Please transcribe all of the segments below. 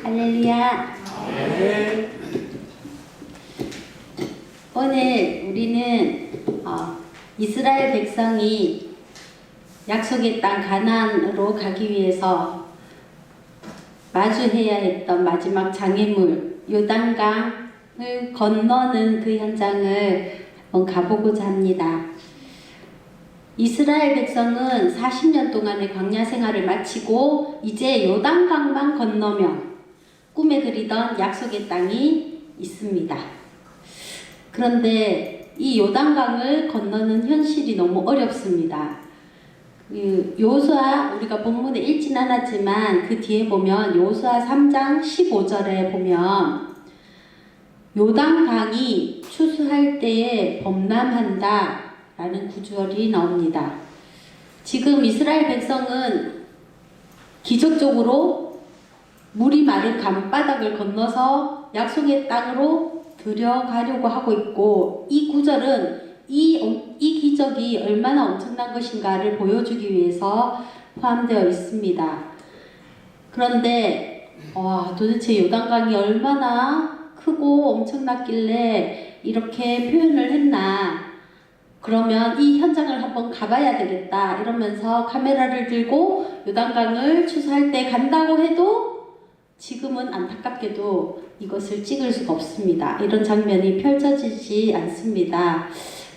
할렐루야. 네. 오늘 우리는 이스라엘 백성이 약속의 땅 가나안으로 가기 위해서 마주해야 했던 마지막 장애물 요단강을 건너는 그 현장을 한번 가보고자 합니다. 이스라엘 백성은 40년 동안의 광야 생활을 마치고 이제 요단강만 건너면 꿈에 그리던 약속의 땅이 있습니다. 그런데 이 요단강을 건너는 현실이 너무 어렵습니다. 여호수아 우리가 본문에 읽진 않았지만 그 뒤에 보면 여호수아 3장 15절에 보면 요단강이 추수할 때에 범람한다 라는 구절이 나옵니다. 지금 이스라엘 백성은 기적적으로 물이 마른 강바닥을 건너서 약속의 땅으로 들어가려고 하고 있고, 이 구절은 이 기적이 얼마나 엄청난 것인가를 보여주기 위해서 포함되어 있습니다. 그런데 도대체 요단강이 얼마나 크고 엄청났길래 이렇게 표현을 했나, 그러면 이 현장을 한번 가봐야 되겠다 이러면서 카메라를 들고 요단강을 추수할 때 간다고 해도 지금은 안타깝게도 이것을 찍을 수가 없습니다. 이런 장면이 펼쳐지지 않습니다.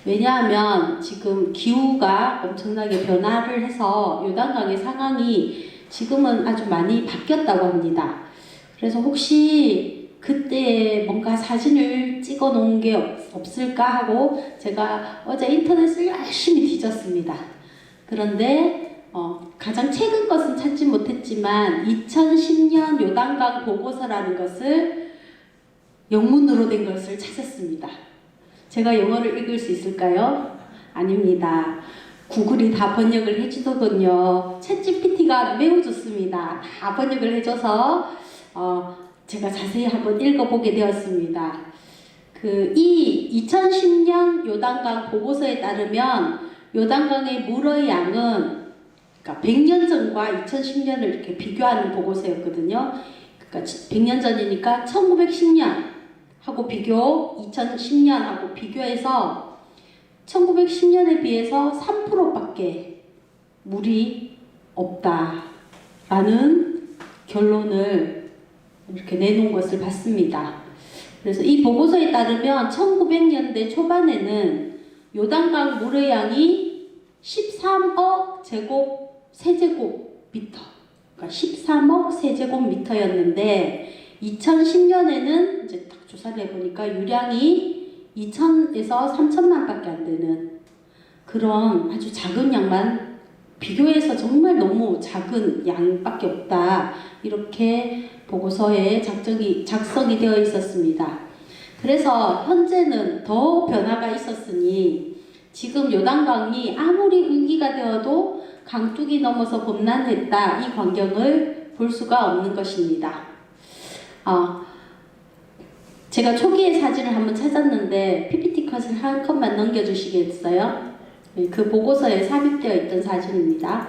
왜냐하면 지금 기후가 엄청나게 변화를 해서 요단강의 상황이 지금은 아주 많이 바뀌었다고 합니다. 그래서 혹시 그때 뭔가 사진을 찍어 놓은 게 없을까 하고 제가 어제 인터넷을 열심히 뒤졌습니다. 그런데 가장 최근 것은 찾지 못했지만 2010년 요단강 보고서라는 것을 영문으로 된 것을 찾았습니다. 제가 영어를 읽을 수 있을까요? 아닙니다. 구글이 다 번역을 해주더군요. 챗GPT가 매우 좋습니다. 다 번역을 해줘서 제가 자세히 한번 읽어보게 되었습니다. 이 2010년 요단강 보고서에 따르면 요단강의 물의 양은 그러니까 100년 전과 2010년을 이렇게 비교하는 보고서였거든요. 그러니까 100년 전이니까 1910년하고 2010년하고 비교해서 1910년에 비해서 3%밖에 물이 없다라는 결론을 이렇게 내놓은 것을 봤습니다. 그래서 이 보고서에 따르면 1900년대 초반에는 요단강 물의 양이 13억 세제곱미터, 그러니까 13억 세제곱미터였는데 2010년에는 이제 딱 조사를 해보니까 유량이 2천에서 3천만 밖에 안 되는 그런 아주 작은 양만, 비교해서 정말 너무 작은 양밖에 없다, 이렇게 보고서에 작성이 되어 있었습니다. 그래서 현재는 더 변화가 있었으니 지금 요단강이 아무리雨季가 되어도 강둑이 넘어서 범람했다, 이 광경을 볼 수가 없는 것입니다. 제가 초기의 사진을 한번 찾았는데 PPT 컷을 한 컷만 넘겨주시겠어요? 그 보고서에 삽입되어 있던 사진입니다.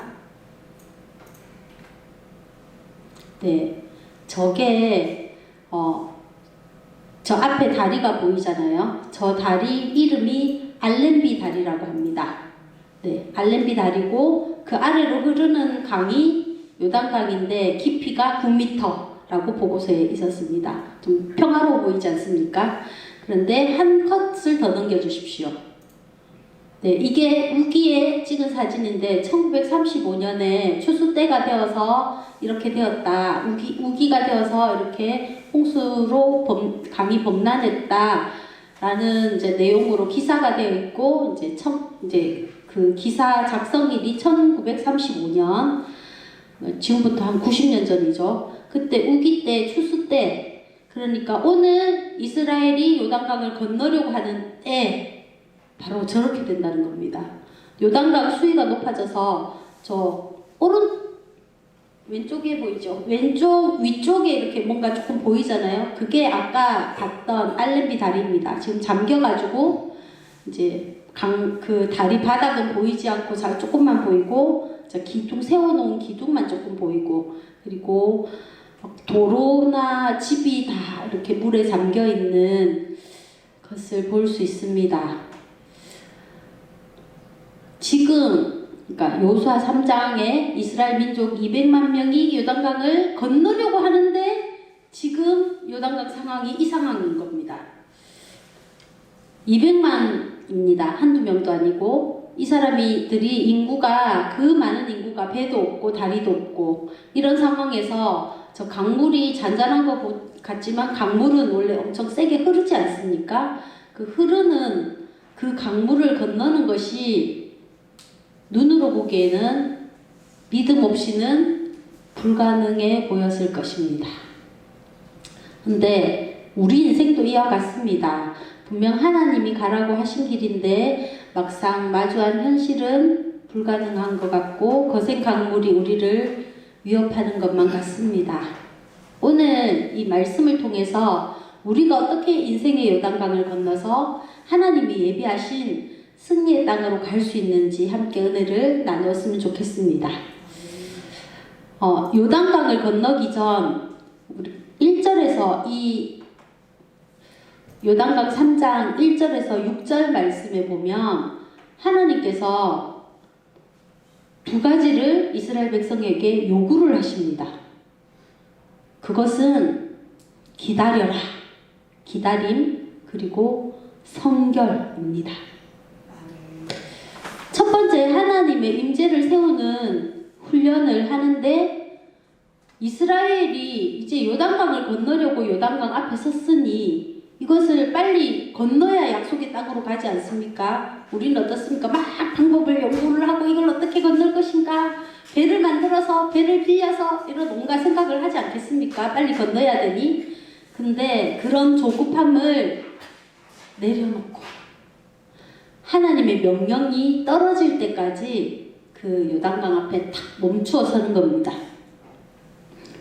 네, 저게 저 앞에 다리가 보이잖아요. 저 다리 이름이 알렌비 다리라고 합니다. 네, 알렌비 다리고 그 아래로 흐르는 강이 요단강인데 깊이가 9m라고 보고서에 있었습니다. 좀 평화로워 보이지 않습니까? 그런데 한 컷을 더 넘겨주십시오. 네, 이게 우기에 찍은 사진인데 1935년에 추수 때가 되어서 이렇게 되었다. 우기가 되어서 이렇게 홍수로 강이 범람했다 라는 이제 내용으로 기사가 되어 있고, 이제 그 기사 작성일이 1935년, 지금부터 한 90년 전이죠. 그때 우기 때, 추수 때, 그러니까 오늘 이스라엘이 요단강을 건너려고 하는 때 바로 저렇게 된다는 겁니다. 요단강 수위가 높아져서 왼쪽에 보이죠? 왼쪽 위쪽에 이렇게 뭔가 조금 보이잖아요. 그게 아까 봤던 알렌비 다리입니다. 지금 잠겨가지고 이제 그 다리 바닥은 보이지 않고 조금만 보이고, 기둥 세워놓은 기둥만 조금 보이고, 그리고 도로나 집이 다 이렇게 물에 잠겨 있는 것을 볼 수 있습니다. 지금 그러니까 여호수아 3장에 이스라엘 민족 200만 명이 요단강을 건너려고 하는데 지금 요단강 상황이 이 상황인 겁니다. 200만입니다. 한두 명도 아니고 이 사람들이 인구가 그 많은 인구가 배도 없고 다리도 없고 이런 상황에서 저 강물이 잔잔한 것 같지만 강물은 원래 엄청 세게 흐르지 않습니까? 그 흐르는 그 강물을 건너는 것이 눈으로 보기에는 믿음 없이는 불가능해 보였을 것입니다. 근데 우리 인생도 이와 같습니다. 분명 하나님이 가라고 하신 길인데 막상 마주한 현실은 불가능한 것 같고 거센 강물이 우리를 위협하는 것만 같습니다. 오늘 이 말씀을 통해서 우리가 어떻게 인생의 요단강을 건너서 하나님이 예비하신 승리의 땅으로 갈 수 있는지 함께 은혜를 나누었으면 좋겠습니다. 요단강을 건너기 전 1절에서 이 요단강 3장 1절에서 6절 말씀에 보면 하나님께서 두 가지를 이스라엘 백성에게 요구를 하십니다. 그것은 기다려라, 기다림, 그리고 성결입니다. 첫 번째, 하나님의 임재를 세우는 훈련을 하는데 이스라엘이 이제 요단강을 건너려고 요단강 앞에 섰으니 이것을 빨리 건너야 약속의 땅으로 가지 않습니까? 우리는 어떻습니까? 막 방법을 연구를 하고 이걸 어떻게 건널 것인가? 배를 만들어서 배를 빌려서 이런 온갖 생각을 하지 않겠습니까? 빨리 건너야 되니. 근데 그런 조급함을 내려놓고 하나님의 명령이 떨어질 때까지 그 요단강 앞에 탁 멈추어 서는 겁니다.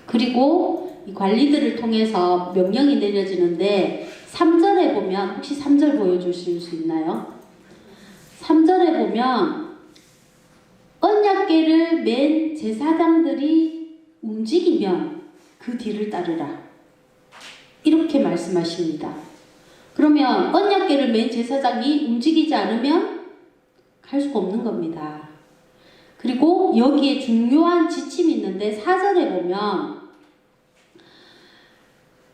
그리고 이 관리들을 통해서 명령이 내려지는데 3절에 보면 혹시 3절 보여주실 수 있나요? 3절에 보면 언약궤를 맨 제사장들이 움직이면 그 뒤를 따르라 이렇게 말씀하십니다. 그러면 언약궤를 맨 제사장이 움직이지 않으면 갈 수가 없는 겁니다. 그리고 여기에 중요한 지침이 있는데 4절에 보면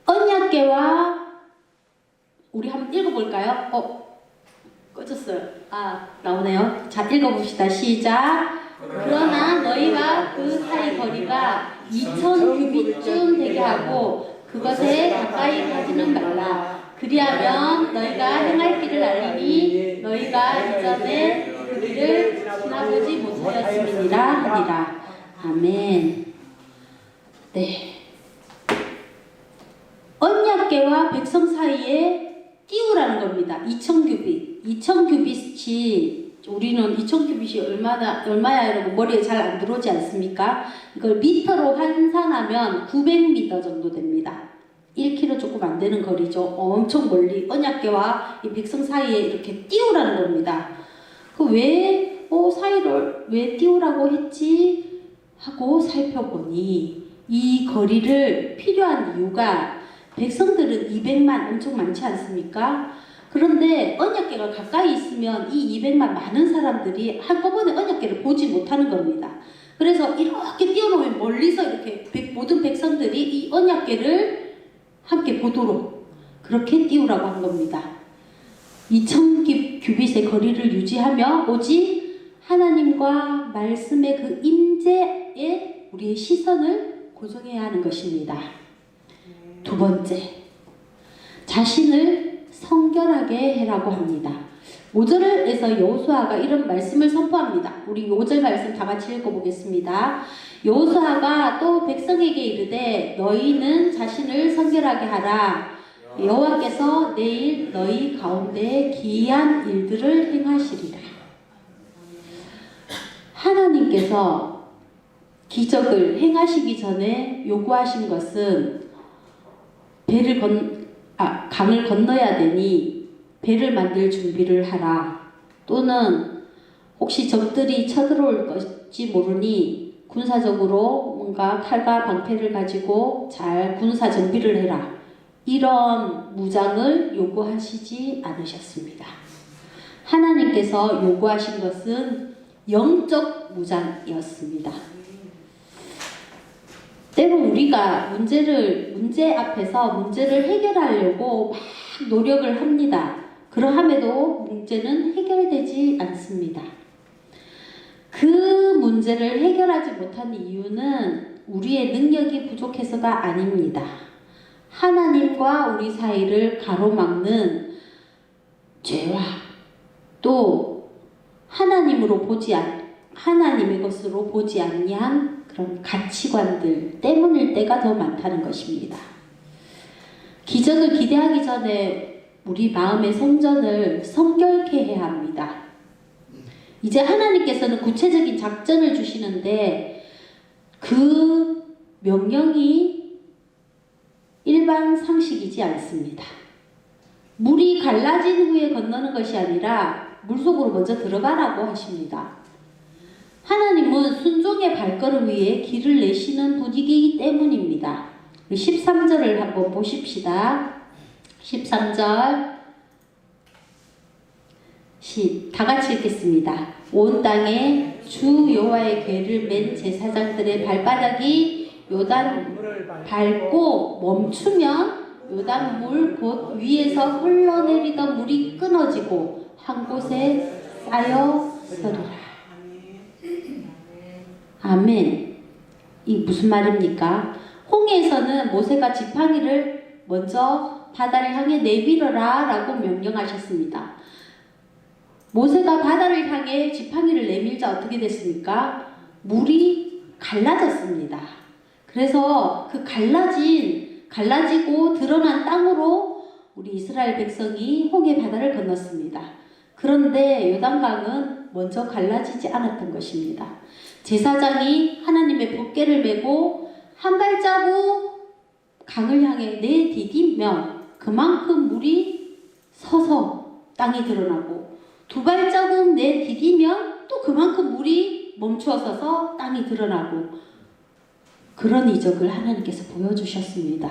언약궤와 우리 한번 읽어볼까요? 꺼졌어요. 나오네요. 자, 읽어봅시다. 시작. 그러나 너희가 그 사이 거리가 2000규빗쯤 되게 하고 그것에 가까이 가지는 말라. 그리하면 너희가 행할 길을 알리니 너희가 이전에 그 길을 지나보지 못하였음이니라 하니라. 아멘. 네. 언약궤와 백성 사이에 띄우라는 겁니다. 2000규빗. 2000규빗이 우리는 2000규빗이 얼마야 여러분 머리에 잘 안 들어오지 않습니까? 이걸 미터로 환산하면 900m 정도 됩니다. 1km 조금 안 되는 거리죠. 엄청 멀리 언약궤와 이 백성 사이에 이렇게 띄우라는 겁니다. 사이를 왜 띄우라고 했지? 하고 살펴보니 이 거리를 필요한 이유가 백성들은 200만 엄청 많지 않습니까? 그런데 언약궤가 가까이 있으면 이 200만 많은 사람들이 한꺼번에 언약궤를 보지 못하는 겁니다. 그래서 이렇게 띄워놓으면 멀리서 이렇게 모든 백성들이 이 언약궤를 함께 보도록 그렇게 띄우라고 한 겁니다. 2000규빗의 거리를 유지하며 오직 하나님과 말씀의 그 임재에 우리의 시선을 고정해야 하는 것입니다. 두 번째, 자신을 성결하게 해라고 합니다. 5절에서 여호수아가 이런 말씀을 선포합니다. 우리 5절 말씀 다 같이 읽어보겠습니다. 여호수아가 또 백성에게 이르되 너희는 자신을 성결하게 하라. 여호와께서 내일 너희 가운데 기이한 일들을 행하시리라. 하나님께서 기적을 행하시기 전에 요구하신 것은 강을 건너야 되니 배를 만들 준비를 하라. 또는 혹시 적들이 쳐들어올 것이 모르니 군사적으로 뭔가 칼과 방패를 가지고 잘 군사 정비를 해라. 이런 무장을 요구하시지 않으셨습니다. 하나님께서 요구하신 것은 영적 무장이었습니다. 때로 우리가 문제 앞에서 문제를 해결하려고 막 노력을 합니다. 그러함에도 문제는 해결되지 않습니다. 그 문제를 해결하지 못한 이유는 우리의 능력이 부족해서가 아닙니다. 하나님과 우리 사이를 가로막는 죄와 또 하나님의 것으로 보지 아니한 그런 가치관들 때문일 때가 더 많다는 것입니다. 기적을 기대하기 전에 우리 마음의 성전을 성결케 해야 합니다. 이제 하나님께서는 구체적인 작전을 주시는데 그 명령이 일반 상식이지 않습니다. 물이 갈라진 후에 건너는 것이 아니라 물속으로 먼저 들어가라고 하십니다. 하나님은 순종의 발걸음 위에 길을 내시는 분이기 때문입니다. 13절을 한번 보십시다. 13절 다 같이 읽겠습니다. 온 땅에 주 여호와의 궤를 맨 제사장들의 발바닥이 요단 밟고 멈추면 요단 물 곧 위에서 흘러내리던 물이 끊어지고 한 곳에 쌓여 서리라. 아멘. 이 무슨 말입니까? 홍해에서는 모세가 지팡이를 먼저 바다를 향해 내밀어라 라고 명령하셨습니다. 모세가 바다를 향해 지팡이를 내밀자 어떻게 됐습니까? 물이 갈라졌습니다. 그래서 그 갈라지고 드러난 땅으로 우리 이스라엘 백성이 홍해 바다를 건넜습니다. 그런데 요단강은 먼저 갈라지지 않았던 것입니다. 제사장이 하나님의 법궤를 메고 한 발자국 강을 향해 내디디면 그만큼 물이 서서 땅이 드러나고 두 발자국 내디디면 또 그만큼 물이 멈추어 서서 땅이 드러나고 그런 이적을 하나님께서 보여주셨습니다.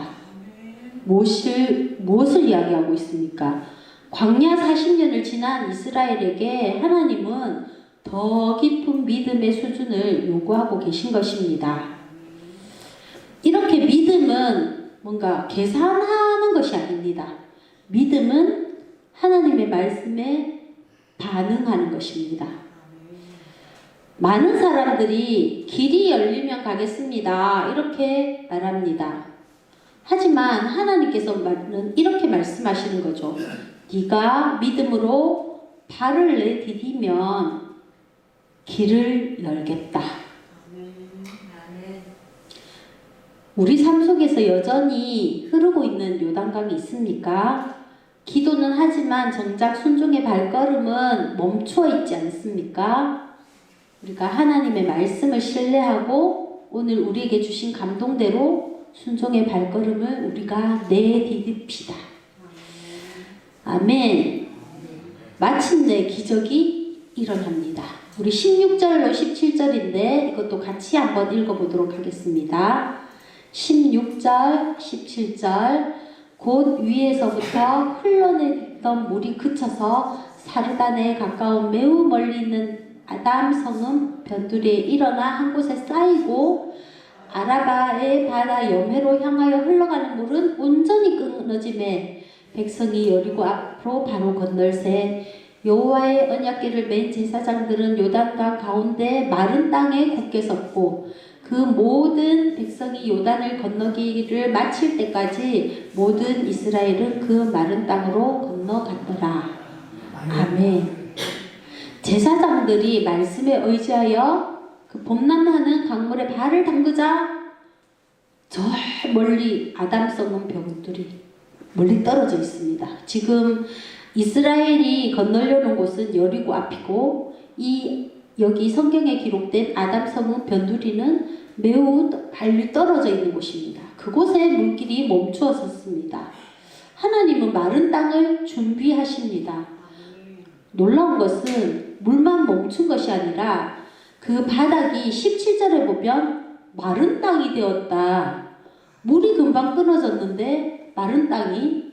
무엇을 이야기하고 있습니까? 광야 40년을 지난 이스라엘에게 하나님은 더 깊은 믿음의 수준을 요구하고 계신 것입니다. 이렇게 믿음은 뭔가 계산하는 것이 아닙니다. 믿음은 하나님의 말씀에 반응하는 것입니다. 많은 사람들이 길이 열리면 가겠습니다. 이렇게 말합니다. 하지만 하나님께서는 이렇게 말씀하시는 거죠. 네가 믿음으로 발을 내디디면 길을 열겠다. 우리 삶 속에서 여전히 흐르고 있는 요단강이 있습니까? 기도는 하지만 정작 순종의 발걸음은 멈추어 있지 않습니까? 우리가 하나님의 말씀을 신뢰하고 오늘 우리에게 주신 감동대로 순종의 발걸음을 우리가 내디딥시다. 아멘. 마침내 기적이 일어납니다. 우리 16절로 17절인데 이것도 같이 한번 읽어보도록 하겠습니다. 16절, 17절 곧 위에서부터 흘러내리던 물이 그쳐서 사르단에 가까운 매우 멀리 있는 아담 성읍 변두리에 일어나 한 곳에 쌓이고 아라바의 바다 여매로 향하여 흘러가는 물은 온전히 끊어짐에 백성이 여리고 앞으로 바로 건널세 여호와의 언약궤를 맨 제사장들은 요단강 가운데 마른 땅에 굳게 섰고 그 모든 백성이 요단을 건너기를 마칠 때까지 모든 이스라엘은 그 마른 땅으로 건너갔더라. 아멘. 제사장들이 말씀에 의지하여 그 범람하는 강물에 발을 담그자 저 멀리 아담성은 병들이 멀리 떨어져 있습니다. 지금 이스라엘이 건너려는 곳은 여리고 앞이고 여기 성경에 기록된 아담성은 변두리는 매우 멀리 떨어져 있는 곳입니다. 그곳에 물길이 멈추어 섰습니다. 하나님은 마른 땅을 준비하십니다. 놀라운 것은 물만 멈춘 것이 아니라 그 바닥이 17절에 보면 마른 땅이 되었다. 물이 금방 끊어졌는데 마른 땅이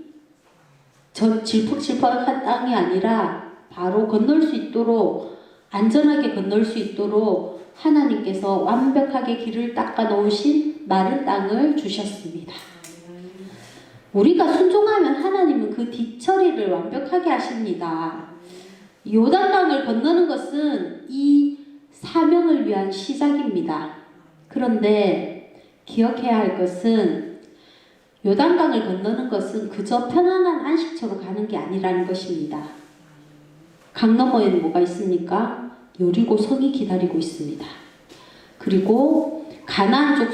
저 질퍽질퍽한 땅이 아니라 바로 건널 수 있도록 안전하게 건널 수 있도록 하나님께서 완벽하게 길을 닦아 놓으신 마른 땅을 주셨습니다. 우리가 순종하면 하나님은 그 뒤처리를 완벽하게 하십니다. 요단강을 건너는 것은 이 사명을 위한 시작입니다. 그런데 기억해야 할 것은 요단강을 건너는 것은 그저 편안한 안식처로 가는 게 아니라는 것입니다. 강 너머에는 뭐가 있습니까? 여리고 성이 기다리고 있습니다. 그리고 가나안의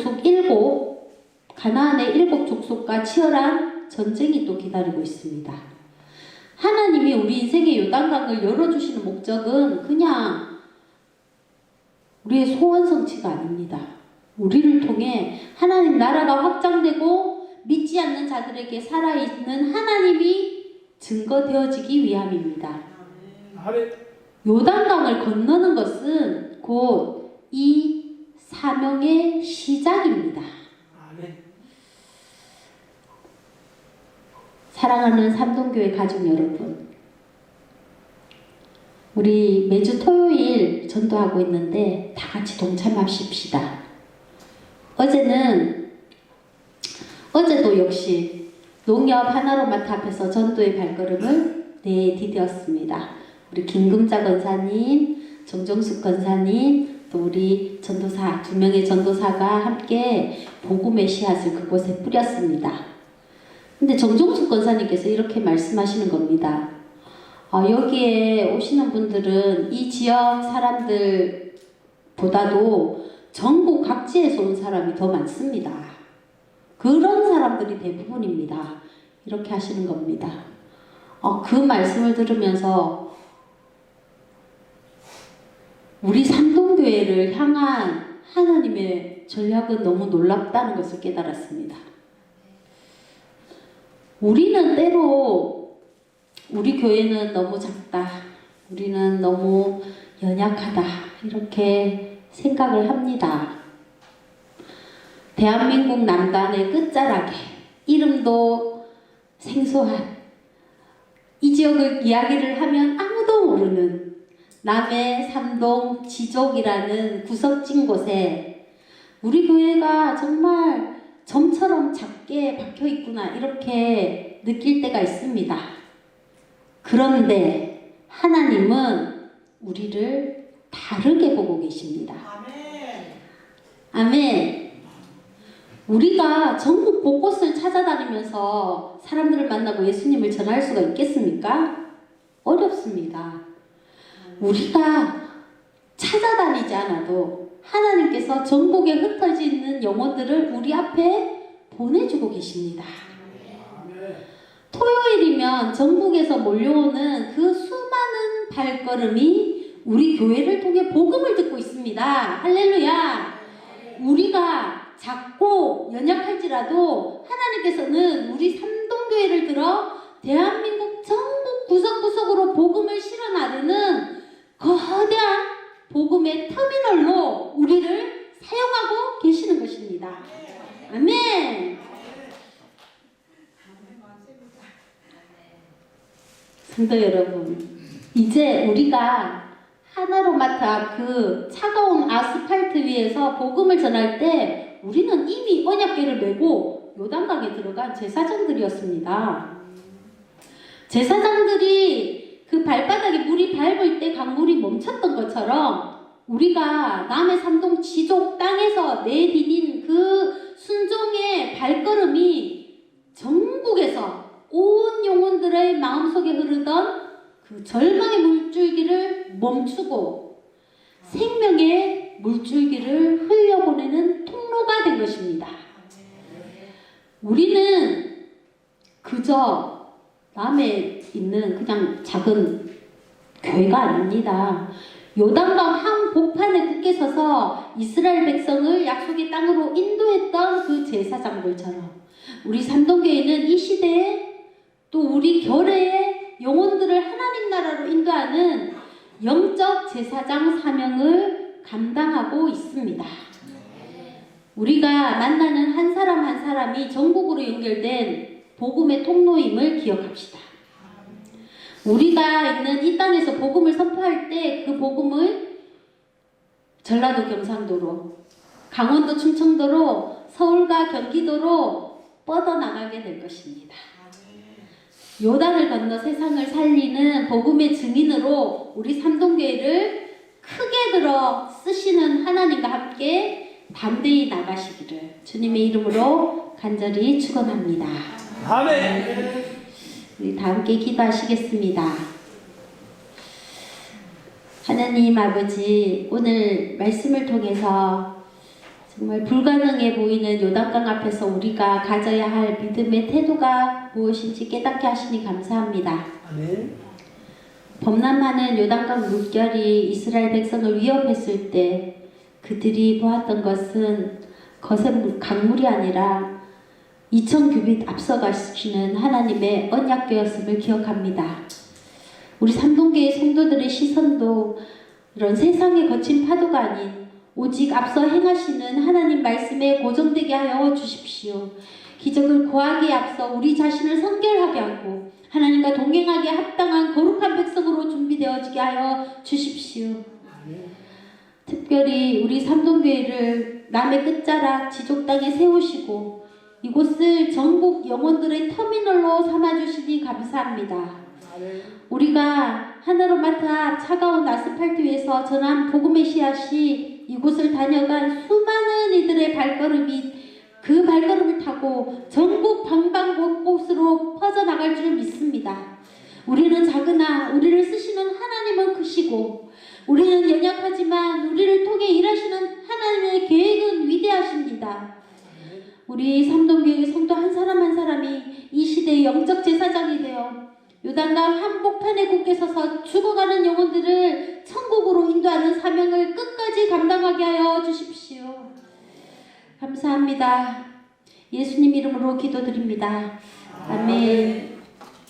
일곱 족속과 치열한 전쟁이 또 기다리고 있습니다. 하나님이 우리 인생의 요단강을 열어주시는 목적은 그냥 우리의 소원 성취가 아닙니다. 우리를 통해 하나님 나라가 확장되고 믿지 않는 자들에게 살아있는 하나님이 증거되어지기 위함입니다. 요단강을 건너는 것은 곧 이 사명의 시작입니다. 사랑하는 삼동교회 가족 여러분, 우리 매주 토요일 전도하고 있는데 다 같이 동참하십시다. 어제도 역시 농협 하나로마트 앞에서 전도의 발걸음을 내디뎠습니다. 우리 김금자 권사님, 정정숙 권사님, 또 우리 전도사, 2명의 전도사가 함께 복음의 씨앗을 그곳에 뿌렸습니다. 근데 정종숙 권사님께서 이렇게 말씀하시는 겁니다. 여기에 오시는 분들은 이 지역 사람들보다도 전국 각지에서 온 사람이 더 많습니다. 그런 사람들이 대부분입니다. 이렇게 하시는 겁니다. 그 말씀을 들으면서 우리 삼동교회를 향한 하나님의 전략은 너무 놀랍다는 것을 깨달았습니다. 우리는 때로 우리 교회는 너무 작다, 우리는 너무 연약하다 이렇게 생각을 합니다. 대한민국 남단의 끝자락에 이름도 생소한 이 지역을 이야기를 하면 아무도 모르는 남해 삼동 지족이라는 구석진 곳에 우리 교회가 정말 점처럼 작게 박혀있구나 이렇게 느낄 때가 있습니다. 그런데 하나님은 우리를 다르게 보고 계십니다. 아멘. 우리가 전국 곳곳을 찾아다니면서 사람들을 만나고 예수님을 전할 수가 있겠습니까? 어렵습니다. 우리가 찾아다니지 않아도 하나님께서 전국에 흩어져 있는 영혼들을 우리 앞에 보내주고 계십니다. 토요일이면 전국에서 몰려오는 그 수많은 발걸음이 우리 교회를 통해 복음을 듣고 있습니다. 할렐루야. 우리가 작고 연약할지라도 하나님께서는 우리 삼동교회를 들어 대한민국 전국 구석구석으로 복음을 실어 나르는 거대한 복음의 터미널로 우리를 사용하고 계시는 것입니다. 아멘. 성도 여러분, 이제 우리가 하나로마트 앞 그 차가운 아스팔트 위에서 복음을 전할 때 우리는 이미 언약궤를 메고 요단강에 들어간 제사장들이었습니다. 제사장들이 그 발바닥에 물이 밟을 때 강물이 멈췄던 것처럼 우리가 남해 삼동 지족 땅에서 내디딘 그 순종의 발걸음이 전국에서 온 영혼들의 마음속에 흐르던 그 절망의 물줄기를 멈추고 생명의 물줄기를 흘려보내는 통로가 된 것입니다. 우리는 그저 남해 있는 그냥 작은 교회가 아닙니다. 요단강 한복판에 굳게 서서 이스라엘 백성을 약속의 땅으로 인도했던 그 제사장들처럼 우리 삼동교회는 이 시대에 또 우리 결의의 영혼들을 하나님 나라로 인도하는 영적 제사장 사명을 감당하고 있습니다. 우리가 만나는 한 사람 한 사람이 전국으로 연결된 복음의 통로임을 기억합시다. 우리가 있는 이 땅에서 복음을 선포할 때 그 복음을 전라도 경상도로, 강원도 충청도로, 서울과 경기도로 뻗어나가게 될 것입니다. 요단을 건너 세상을 살리는 복음의 증인으로 우리 삼동교회를 크게 들어 쓰시는 하나님과 함께 담대히 나가시기를 주님의 이름으로 간절히 축원합니다. 아멘. 우리 다 함께 기도하시겠습니다. 하나님 아버지, 오늘 말씀을 통해서 정말 불가능해 보이는 요단강 앞에서 우리가 가져야 할 믿음의 태도가 무엇인지 깨닫게 하시니 감사합니다. 아멘. 범람하는 요단강 물결이 이스라엘 백성을 위협했을 때 그들이 보았던 것은 거센 강물이 아니라 2000규빗 앞서가시는 하나님의 언약궤였음을 기억합니다. 우리 삼동교회 성도들의 시선도 이런 세상의 거친 파도가 아닌 오직 앞서 행하시는 하나님 말씀에 고정되게 하여 주십시오. 기적을 구하기에 앞서 우리 자신을 성결하게 하고 하나님과 동행하기에 합당한 거룩한 백성으로 준비되어지게 하여 주십시오. 특별히 우리 삼동교회를 남의 끝자락 지족 땅에 세우시고 이곳을 전국 영혼들의 터미널로 삼아주시니 감사합니다. 우리가 하나로마타 차가운 아스팔트 위에서 전한 복음의 씨앗이 이곳을 다녀간 수많은 이들의 발걸음이 그 발걸음을 타고 전국 방방곳곳으로 퍼져나갈 줄 믿습니다. 우리는 작으나 우리를 쓰시는 하나님은 크시고 우리는 연약하지만 우리를 통해 일하시는 하나님의 계획은 위대하십니다. 우리 삼동교회 성도 한 사람 한 사람이 이 시대의 영적 제사장이 되어 요단강 한복판에 굳게 서서 죽어가는 영혼들을 천국으로 인도하는 사명을 끝까지 감당하게 하여 주십시오. 감사합니다. 예수님 이름으로 기도드립니다. 아멘.